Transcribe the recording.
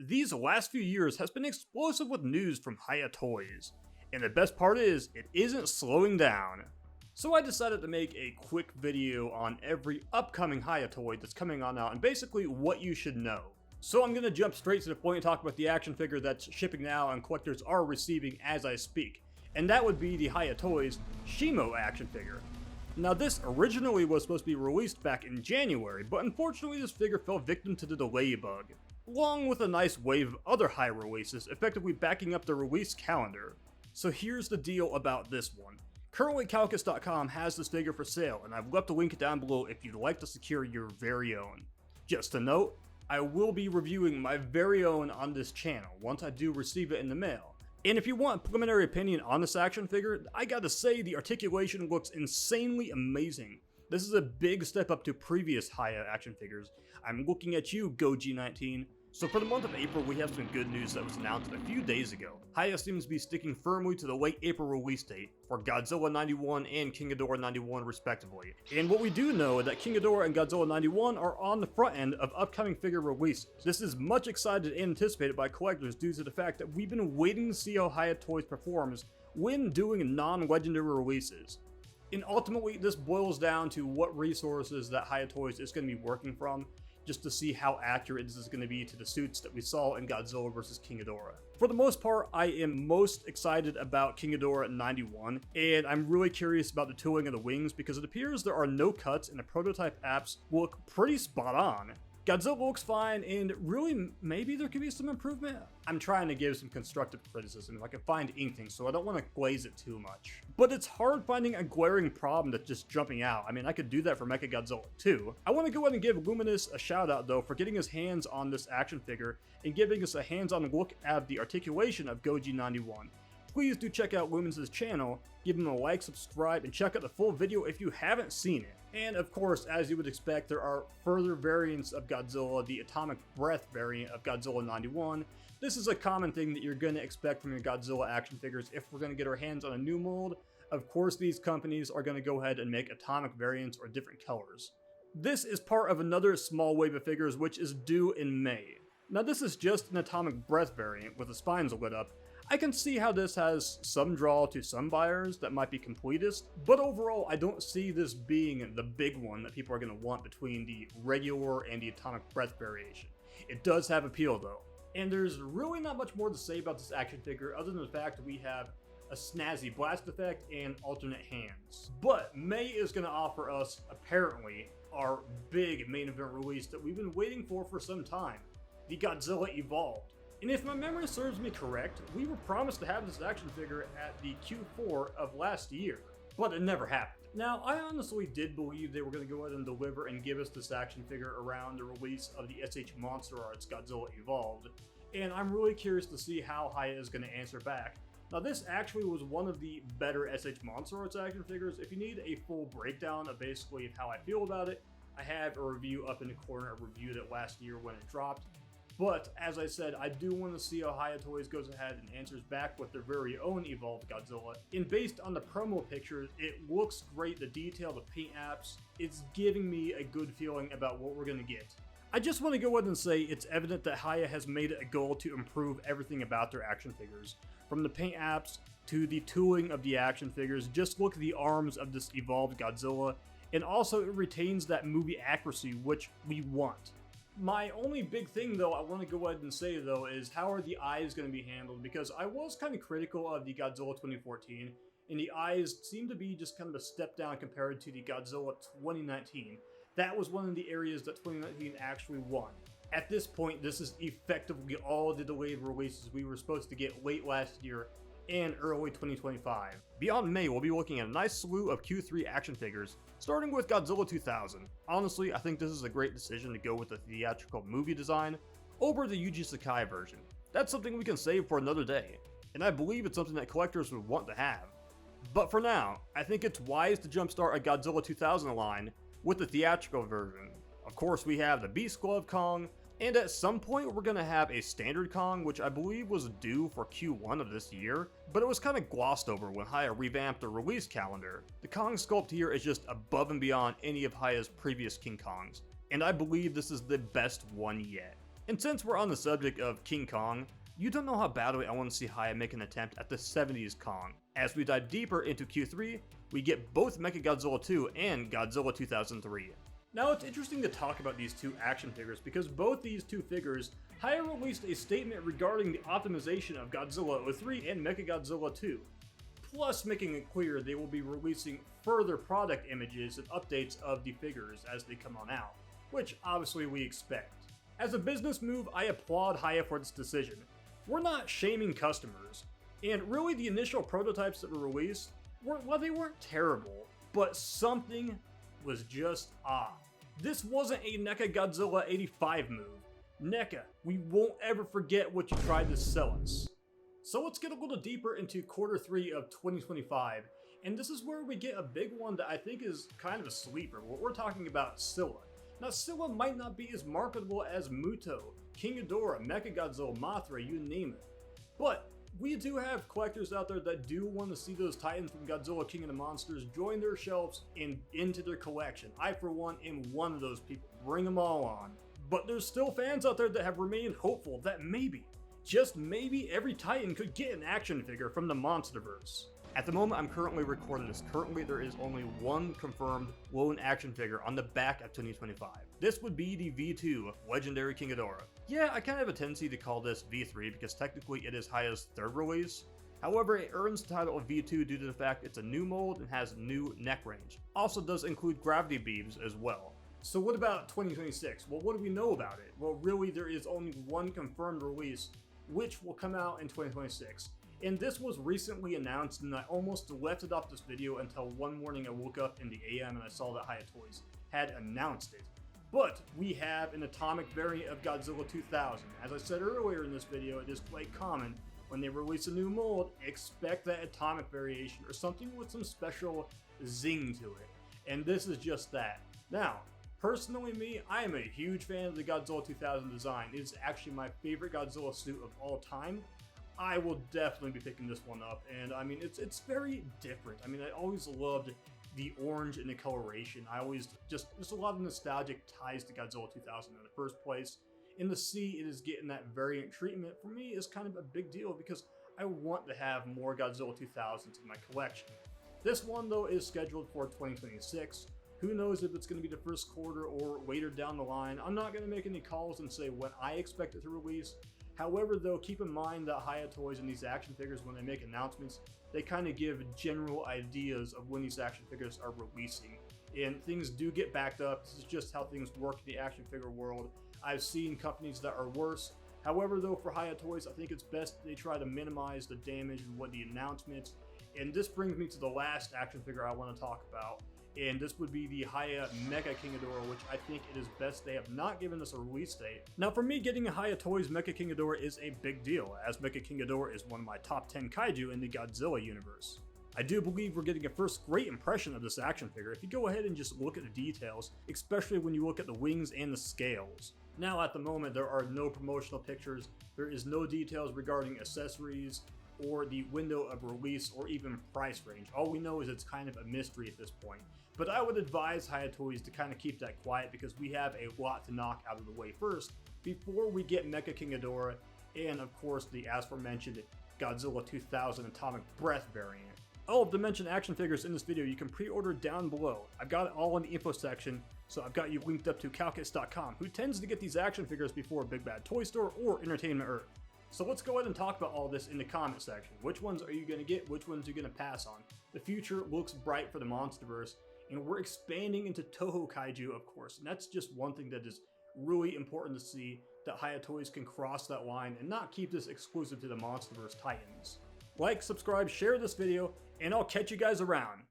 These last few years has been explosive with news from Hiya toys, and the best part is, it isn't slowing down. So I decided to make a quick video on every upcoming Hiya toy that's coming on out and basically what you should know. So I'm going to jump straight to the point and talk about the action figure that's shipping now and collectors are receiving as I speak, and that would be the Hiya Toys Shimo action figure. Now this originally was supposed to be released back in January, but unfortunately this figure fell victim to the delay bug, along with a nice wave of other Hiya releases effectively backing up the release calendar. So here's the deal about this one. Currently Calcus.com has this figure for sale, and I've left a link down below if you'd like to secure your very own. Just a note, I will be reviewing my very own on this channel once I do receive it in the mail. And if you want a preliminary opinion on this action figure, I gotta say the articulation looks insanely amazing. This is a big step up to previous Hiya action figures. I'm looking at you, GoG19. So for the month of April, we have some good news that was announced a few days ago. Hiya seems to be sticking firmly to the late April release date for Godzilla 91 and King Ghidorah 91 respectively. And what we do know is that King Ghidorah and Godzilla 91 are on the front end of upcoming figure releases. This is much excited and anticipated by collectors due to the fact that we've been waiting to see how Hiya Toys performs when doing non-legendary releases. And ultimately, this boils down to what resources that Hiya Toys is going to be working from, just to see how accurate this is going to be to the suits that we saw in Godzilla vs. King Ghidorah. For the most part, I am most excited about King Ghidorah 91, and I'm really curious about the tooling of the wings because it appears there are no cuts and the prototype apps look pretty spot on. Godzilla looks fine, and really, maybe there could be some improvement. I'm trying to give some constructive criticism if I can find anything, so I don't want to glaze it too much. But it's hard finding a glaring problem that's just jumping out. I mean, I could do that for MECHAGODZILLA too. I want to go ahead and give Luminous a shout out though for getting his hands on this action figure and giving us a hands-on look at the articulation of GoG91. Please do check out Luminous' channel, give him a like, subscribe, and check out the full video if you haven't seen it. And of course, as you would expect, there are further variants of Godzilla, the Atomic Breath variant of Godzilla 91. This is a common thing that you're going to expect from your Godzilla action figures if we're going to get our hands on a new mold. Of course, these companies are going to go ahead and make atomic variants or different colors. This is part of another small wave of figures which is due in May. Now this is just an Atomic Breath variant with the spines lit up. I can see how this has some draw to some buyers that might be completist, but overall I don't see this being the big one that people are going to want between the regular and the Atomic Breath variation. It does have appeal though, and there's really not much more to say about this action figure other than the fact that we have a snazzy blast effect and alternate hands. But May is going to offer us, apparently, our big main event release that we've been waiting for some time, the Godzilla Evolved. And if my memory serves me correct, we were promised to have this action figure at the Q4 of last year, but it never happened. Now, I honestly did believe they were going to go ahead and deliver and give us this action figure around the release of the SH Monster Arts Godzilla Evolved, and I'm really curious to see how Hiya is going to answer back. Now, this actually was one of the better SH Monster Arts action figures. If you need a full breakdown of basically how I feel about it, I have a review up in the corner. I reviewed it last year when it dropped. But, as I said, I do want to see how Hiya Toys goes ahead and answers back with their very own Evolved Godzilla. And based on the promo pictures, it looks great, the detail, the paint apps, it's giving me a good feeling about what we're going to get. I just want to go ahead and say it's evident that Hiya has made it a goal to improve everything about their action figures. From the paint apps to the tooling of the action figures, just look at the arms of this Evolved Godzilla, and also it retains that movie accuracy which we want. My only big thing though I want to go ahead and say though is how are the eyes going to be handled, because I was kind of critical of the Godzilla 2014 and the eyes seem to be just kind of a step down compared to the Godzilla 2019. That was one of the areas that 2019 actually won. At this point, this is effectively all the delayed releases we were supposed to get late last year and early 2025. Beyond May, we'll be looking at a nice slew of Q3 action figures, starting with Godzilla 2000. Honestly, I think this is a great decision to go with the theatrical movie design over the Yuji Sakai version. That's something we can save for another day, and I believe it's something that collectors would want to have. But for now, I think it's wise to jumpstart a Godzilla 2000 line with the theatrical version. Of course, we have the Beast Glove Kong, and at some point we're going to have a standard Kong, which I believe was due for Q1 of this year, but it was kind of glossed over when Hiya revamped the release calendar. The Kong sculpt here is just above and beyond any of Hiya's previous King Kongs, and I believe this is the best one yet. And since we're on the subject of King Kong, you don't know how badly I want to see Haya make an attempt at the 70s Kong. As we dive deeper into Q3, we get both MECHAGODZILLA 2 and Godzilla 2003. Now it's interesting to talk about these two action figures because both these two figures, Haya released a statement regarding the optimization of Godzilla 03 and MECHAGODZILLA 2, plus making it clear they will be releasing further product images and updates of the figures as they come on out, which obviously we expect. As a business move, I applaud Haya for this decision. We're not shaming customers, and really the initial prototypes that were released, they weren't terrible, but something was just off. This wasn't a NECA Godzilla 85 move. NECA, we won't ever forget what you tried to sell us. So let's get a little deeper into Q3 of 2025, and this is where we get a big one that I think is kind of a sleeper. We're talking about Scylla. Now Scylla might not be as marketable as Muto, King Ghidorah, MECHAGODZILLA, Mothra, you name it. But we do have collectors out there that do want to see those titans from Godzilla King of the Monsters join their shelves and into their collection. I for one am one of those people. Bring them all on. But there's still fans out there that have remained hopeful that maybe, just maybe, every titan could get an action figure from the Monsterverse. At the moment I'm currently recording this, there is only one confirmed lone action figure on the back of 2025. This would be the V2 Legendary King Ghidorah. Yeah, I kind of have a tendency to call this V3 because technically it is Haya's third release. However, it earns the title of V2 due to the fact it's a new mold and has new neck range. Also does include gravity beams as well. So what about 2026? Well, what do we know about it? Well, really there is only one confirmed release, which will come out in 2026. And this was recently announced, and I almost left it off this video until one morning I woke up in the AM and I saw that Haya Toys had announced it. But we have an atomic variant of Godzilla 2000. As I said earlier in this video, it is quite common when they release a new mold, expect that atomic variation or something with some special zing to it. And this is just that. Now, personally me, I am a huge fan of the Godzilla 2000 design. It is actually my favorite Godzilla suit of all time. I will definitely be picking this one up, and I mean, it's very different. I mean, I always loved the orange and the coloration. I always just a lot of nostalgic ties to Godzilla 2000 in the first place. In the sea, it is getting that variant treatment for me is kind of a big deal because I want to have more Godzilla 2000s in my collection. This one though is scheduled for 2026. Who knows if it's going to be the first quarter or later down the line. I'm not going to make any calls and say when I expect it to release. However, though, keep in mind that Haya Toys and these action figures, when they make announcements, they kind of give general ideas of when these action figures are releasing. And things do get backed up. This is just how things work in the action figure world. I've seen companies that are worse. However, though, for Haya Toys, I think it's best they try to minimize the damage with the announcements. And this brings me to the last action figure I want to talk about. And this would be the Haya Mecha King Ghidorah, which I think it is best they have not given us a release date. Now for me, getting a Haya Toys Mecha King Ghidorah is a big deal, as Mecha King Ghidorah is one of my top 10 kaiju in the Godzilla universe. I do believe we're getting a first great impression of this action figure if you go ahead and just look at the details, especially when you look at the wings and the scales. Now at the moment there are no promotional pictures, there is no details regarding accessories, or the window of release, or even price range. All we know is it's kind of a mystery at this point. But I would advise Haya Toys to kind of keep that quiet because we have a lot to knock out of the way first before we get Mecha King Ghidorah and of course the aforementioned Godzilla 2000 Atomic Breath variant. All of the mentioned action figures in this video you can pre-order down below. I've got it all in the info section, so I've got you linked up to Calcus.com, who tends to get these action figures before Big Bad Toy Store or Entertainment Earth. So let's go ahead and talk about all this in the comment section. Which ones are you going to get? Which ones are you going to pass on? The future looks bright for the Monsterverse, and we're expanding into Toho Kaiju, of course. And that's just one thing that is really important to see, that Haya Toys can cross that line and not keep this exclusive to the Monsterverse Titans. Like, subscribe, share this video, and I'll catch you guys around.